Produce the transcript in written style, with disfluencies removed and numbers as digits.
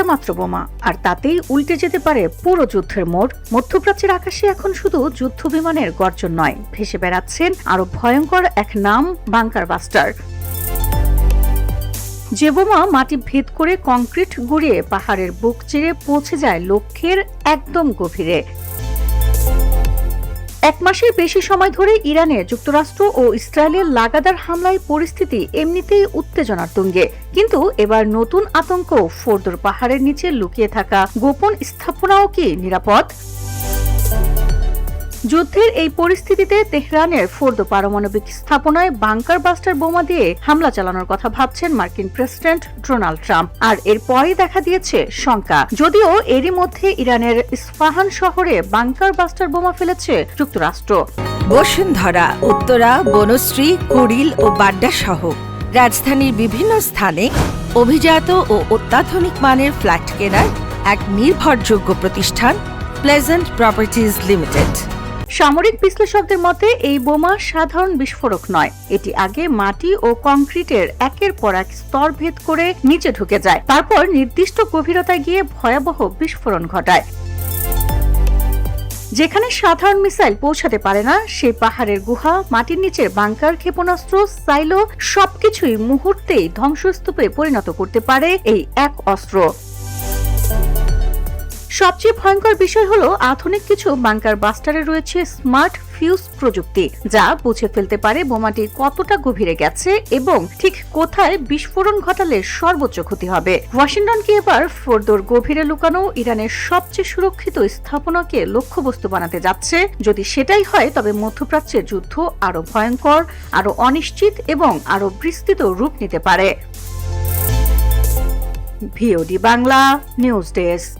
মাত্র বোমা, আর তাতেই উল্টে যেতে পারে পুরো যুদ্ধের মোড়। মধ্যপ্রাচ্যের আকাশে এখন শুধু যুদ্ধ বিমানের গর্জন নয়, ভেসে বেড়াচ্ছেন আরো ভয়ঙ্কর এক নাম, বাংকার বাস্টার। যে বোমা মাটি ভেদ করে কংক্রিট গুঁড়িয়ে পাহাড়ের বুক চিরে পৌঁছে যায় লক্ষ্যের একদম গভীরে। এক মাসের বেশি সময় ধরে ইরানে যুক্তরাষ্ট্র ও ইসরায়েলের লাগাতার হামলায় পরিস্থিতি এমনিতেই উত্তেজনার তুঙ্গে, কিন্তু এবার নতুন আতঙ্ক। ফোর্দোর পাহাড়ের নিচে লুকিয়ে থাকা গোপন স্থাপনাও কি নিরাপদ? যুদ্ধের এই পরিস্থিতিতে তেহরানের ফোর্দো পারমাণবিক স্থাপনায় বাংকার বাস্টার বোমা দিয়ে হামলা চালানোর কথা ভাবছেন মার্কিন প্রেসিডেন্ট ডোনাল্ড ট্রাম্প। আর এরপরই দেখা দিয়েছে শঙ্কা, যদিও এরই মধ্যে ইরানের ইস্পাহান শহরে বাংকার বাস্টার বোমা ফেলেছে যুক্তরাষ্ট্র। বসুন্ধরা, উত্তরা, বনশ্রী, কুড়িল ও বাড্ডা সহ রাজধানীর বিভিন্ন স্থানে অভিজাত ও অত্যাধুনিক মানের ফ্ল্যাট কেনার এক নির্ভরযোগ্য প্রতিষ্ঠান প্লেজেন্ট প্রপার্টিজ লিমিটেড। সামরিক বিশ্লেষকদের মতে এই বোমা সাধারণ বিস্ফোরক নয়, এটি আগে মাটি ও কংক্রিটের একের পর এক স্তর ভেদ করে নিচে ঢুকে যায়, তারপর নির্দিষ্ট গভীরতায় গিয়ে ভয়াবহ বিস্ফোরণ ঘটায়। যেখানে সাধারণ মিসাইল পৌঁছাতে পারে না, সেই পাহাড়ের গুহা, মাটির নিচের বাংকার, ক্ষেপণাস্ত্র, সাইলো সবকিছুই মুহূর্তেই ধ্বংসস্তূপে পরিণত করতে পারে এই এক অস্ত্র। সবচেয়ে ভয়ঙ্কর বিষয় হলো আধুনিক কিছু বাংকার বাস্টারে রয়েছে স্মার্ট ফিউজ প্রযুক্তি, যা বুঝে ফেলতে পারে বোমাটি কতটা গভীরে গেছে এবং ঠিক কোথায় বিস্ফোরণ ঘটালে সর্বোচ্চ ক্ষতি হবে। ওয়াশিংটনকে এবার ফোর্দোর গভীরে লুকানো ইরানের সবচেয়ে সুরক্ষিত স্থাপনাকে লক্ষ্যবস্তু বানাতে যাচ্ছে। যদি সেটাই হয়, তবে মধ্যপ্রাচ্যের যুদ্ধ আরো ভয়ঙ্কর, আরো অনিশ্চিত এবং আরো বিস্তৃত রূপ নিতে পারে। VOD Bangla news desk.